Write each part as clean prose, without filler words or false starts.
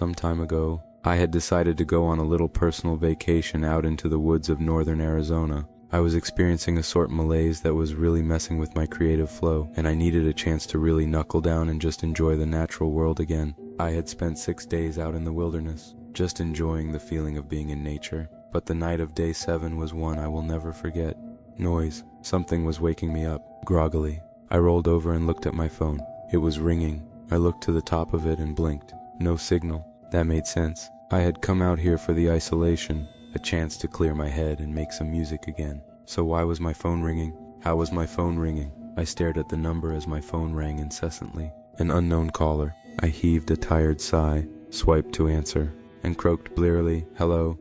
some time ago, I had decided to go on a little personal vacation out into the woods of northern Arizona. I was experiencing a sort of malaise that was really messing with my creative flow, and I needed a chance to really knuckle down and just enjoy the natural world again. I had spent 6 days out in the wilderness, just enjoying the feeling of being in nature. But the night of day 7 was one I will never forget. Noise. Something was waking me up, groggily. I rolled over and looked at my phone. It was ringing. I looked to the top of it and blinked. No signal. That made sense. I had come out here for the isolation, a chance to clear my head and make some music again. So why was my phone ringing? How was my phone ringing? I stared at the number as my phone rang incessantly. An unknown caller. I heaved a tired sigh, swiped to answer, and croaked blearily, "Hello?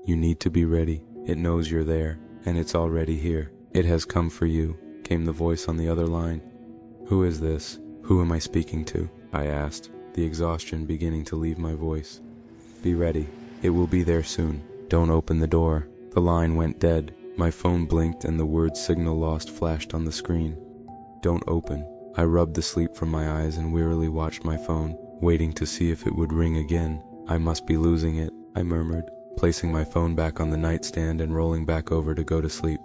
You need to be ready. It knows you're there, and it's already here. It has come for you," came the voice on the other line. "Who is this? Who am I speaking to?" I asked, the exhaustion beginning to leave my voice. "Be ready. It will be there soon. Don't open the door." The line went dead. My phone blinked and the word "signal lost" flashed on the screen. "Don't open." I rubbed the sleep from my eyes and wearily watched my phone, waiting to see if it would ring again. "I must be losing it," I murmured, placing my phone back on the nightstand and rolling back over to go to sleep.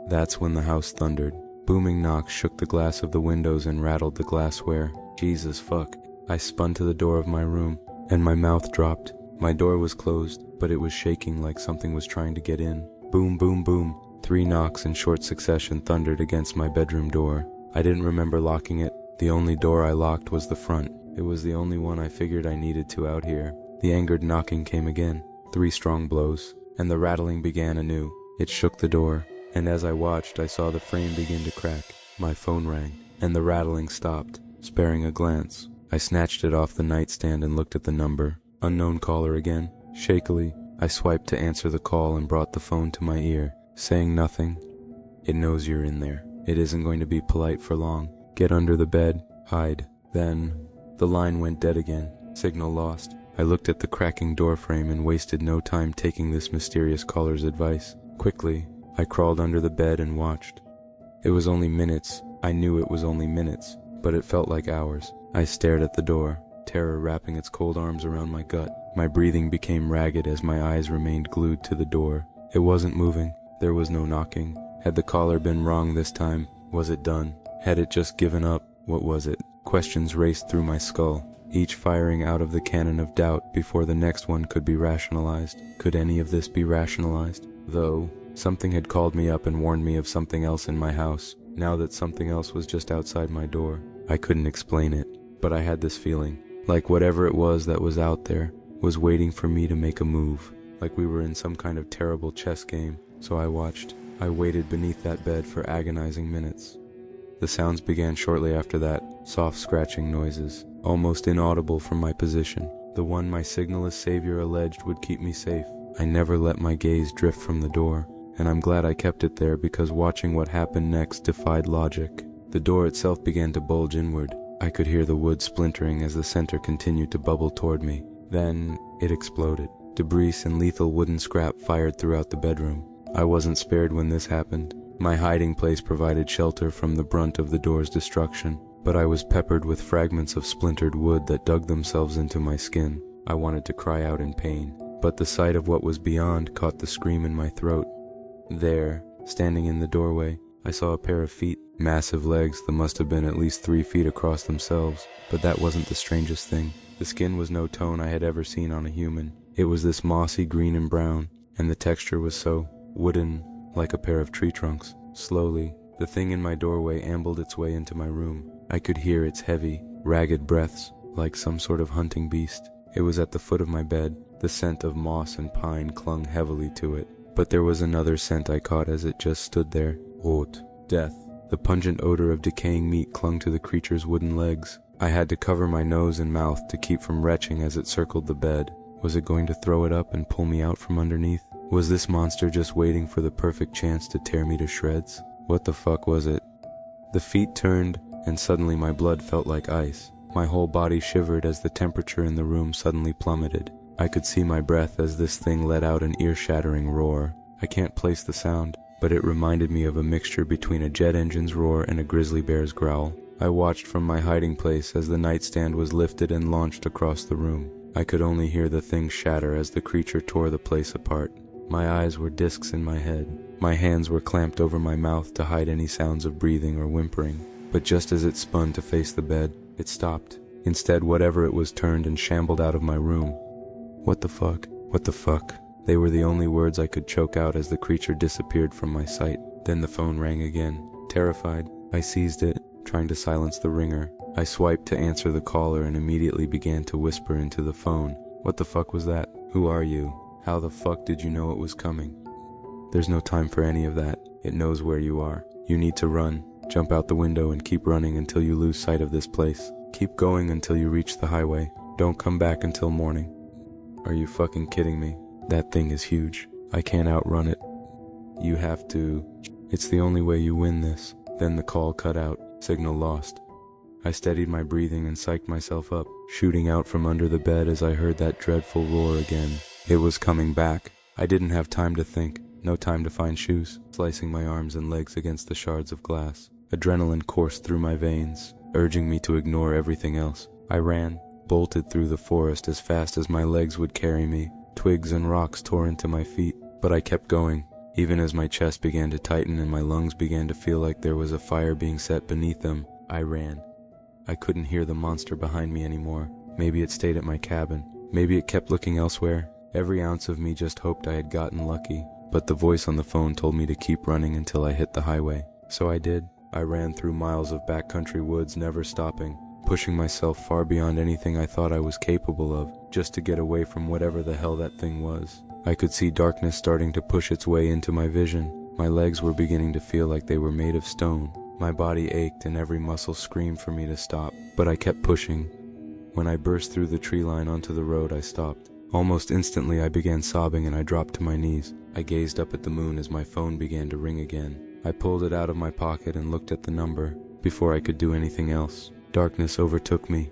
That's when the house thundered. Booming knocks shook the glass of the windows and rattled the glassware. Jesus fuck. I spun to the door of my room, and my mouth dropped. My door was closed, but it was shaking like something was trying to get in. Boom, boom, boom. 3 knocks in short succession thundered against my bedroom door. I didn't remember locking it. The only door I locked was the front. It was the only one I figured I needed to out here. The angered knocking came again. 3 strong blows, and the rattling began anew. It shook the door, and as I watched, I saw the frame begin to crack. My phone rang, and the rattling stopped. Sparing a glance, I snatched it off the nightstand and looked at the number. Unknown caller again. Shakily, I swiped to answer the call and brought the phone to my ear, saying nothing. "It knows you're in there. It isn't going to be polite for long. Get under the bed. Hide." Then, the line went dead again. Signal lost. I looked at the cracking door frame and wasted no time taking this mysterious caller's advice. Quickly, I crawled under the bed and watched. It was only minutes. I knew it was only minutes, but it felt like hours. I stared at the door, terror wrapping its cold arms around my gut. My breathing became ragged as my eyes remained glued to the door. It wasn't moving. There was no knocking. Had the caller been wrong this time? Was it done? Had it just given up? What was it? Questions raced through my skull, each firing out of the cannon of doubt before the next one could be rationalized. Could any of this be rationalized? Though, something had called me up and warned me of something else in my house. Now that something else was just outside my door, I couldn't explain it, but I had this feeling, like whatever it was that was out there was waiting for me to make a move, like we were in some kind of terrible chess game. So I watched. I waited beneath that bed for agonizing minutes. The sounds began shortly after that, soft scratching noises, almost inaudible from my position, the one my signalless savior alleged would keep me safe. I never let my gaze drift from the door, and I'm glad I kept it there because watching what happened next defied logic. The door itself began to bulge inward. I could hear the wood splintering as the center continued to bubble toward me. Then, it exploded. Debris and lethal wooden scrap fired throughout the bedroom. I wasn't spared when this happened. My hiding place provided shelter from the brunt of the door's destruction, but I was peppered with fragments of splintered wood that dug themselves into my skin. I wanted to cry out in pain, but the sight of what was beyond caught the scream in my throat. There, standing in the doorway, I saw a pair of feet, massive legs that must have been at least 3 feet across themselves, but that wasn't the strangest thing. The skin was no tone I had ever seen on a human. It was this mossy green and brown, and the texture was so wooden, like a pair of tree trunks. Slowly, the thing in my doorway ambled its way into my room. I could hear its heavy, ragged breaths, like some sort of hunting beast. It was at the foot of my bed. The scent of moss and pine clung heavily to it. But there was another scent I caught as it just stood there. Rot. Death. The pungent odor of decaying meat clung to the creature's wooden legs. I had to cover my nose and mouth to keep from retching as it circled the bed. Was it going to throw it up and pull me out from underneath? Was this monster just waiting for the perfect chance to tear me to shreds? What the fuck was it? The feet turned, and suddenly my blood felt like ice. My whole body shivered as the temperature in the room suddenly plummeted. I could see my breath as this thing let out an ear-shattering roar. I can't place the sound, but it reminded me of a mixture between a jet engine's roar and a grizzly bear's growl. I watched from my hiding place as the nightstand was lifted and launched across the room. I could only hear the thing shatter as the creature tore the place apart. My eyes were discs in my head. My hands were clamped over my mouth to hide any sounds of breathing or whimpering. But just as it spun to face the bed, it stopped. Instead, whatever it was turned and shambled out of my room. What the fuck? What the fuck? They were the only words I could choke out as the creature disappeared from my sight. Then the phone rang again. Terrified, I seized it, trying to silence the ringer. I swiped to answer the caller and immediately began to whisper into the phone. What the fuck was that? Who are you? How the fuck did you know it was coming? There's no time for any of that. It knows where you are. You need to run. Jump out the window and keep running until you lose sight of this place. Keep going until you reach the highway. Don't come back until morning. Are you fucking kidding me? That thing is huge. I can't outrun it. You have to. It's the only way you win this. Then the call cut out. Signal lost. I steadied my breathing and psyched myself up, shooting out from under the bed as I heard that dreadful roar again. It was coming back. I didn't have time to think. No time to find shoes. Slicing my arms and legs against the shards of glass. Adrenaline coursed through my veins, urging me to ignore everything else. I ran, bolted through the forest as fast as my legs would carry me. Twigs and rocks tore into my feet, but I kept going. Even as my chest began to tighten and my lungs began to feel like there was a fire being set beneath them, I ran. I couldn't hear the monster behind me anymore. Maybe it stayed at my cabin. Maybe it kept looking elsewhere. Every ounce of me just hoped I had gotten lucky. But the voice on the phone told me to keep running until I hit the highway. So I did. I ran through miles of backcountry woods, never stopping, pushing myself far beyond anything I thought I was capable of, just to get away from whatever the hell that thing was. I could see darkness starting to push its way into my vision. My legs were beginning to feel like they were made of stone. My body ached and every muscle screamed for me to stop, but I kept pushing. When I burst through the tree line onto the road, I stopped. Almost instantly I began sobbing and I dropped to my knees. I gazed up at the moon as my phone began to ring again. I pulled it out of my pocket and looked at the number. Before I could do anything else, darkness overtook me.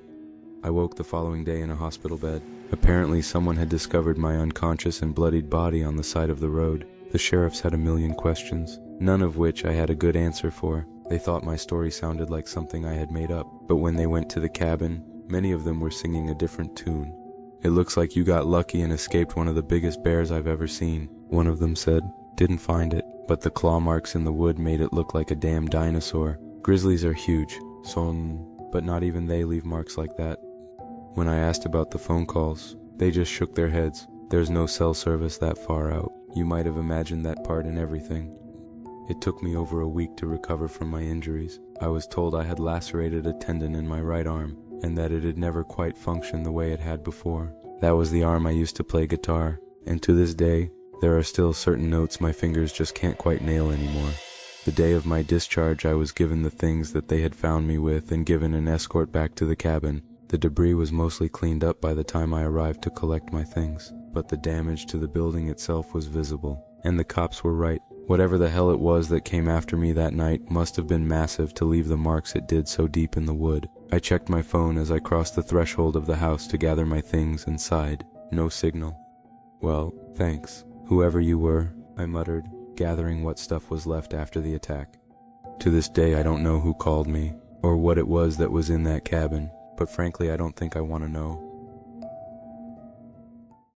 I woke the following day in a hospital bed. Apparently someone had discovered my unconscious and bloodied body on the side of the road. The sheriffs had a million questions, none of which I had a good answer for. They thought my story sounded like something I had made up, but when they went to the cabin, many of them were singing a different tune. It looks like you got lucky and escaped one of the biggest bears I've ever seen, one of them said. Didn't find it, but the claw marks in the wood made it look like a damn dinosaur. Grizzlies are huge, but not even they leave marks like that. When I asked about the phone calls, they just shook their heads. There's no cell service that far out. You might have imagined that part and everything. It took me over a week to recover from my injuries. I was told I had lacerated a tendon in my right arm, and that it had never quite functioned the way it had before. That was the arm I used to play guitar, and to this day, there are still certain notes my fingers just can't quite nail anymore. The day of my discharge, I was given the things that they had found me with and given an escort back to the cabin. The debris was mostly cleaned up by the time I arrived to collect my things, but the damage to the building itself was visible. And the cops were right. Whatever the hell it was that came after me that night must have been massive to leave the marks it did so deep in the wood. I checked my phone as I crossed the threshold of the house to gather my things and sighed. No signal. Well, thanks, whoever you were, I muttered, gathering what stuff was left after the attack. To this day I don't know who called me, or what it was that was in that cabin, but frankly I don't think I want to know.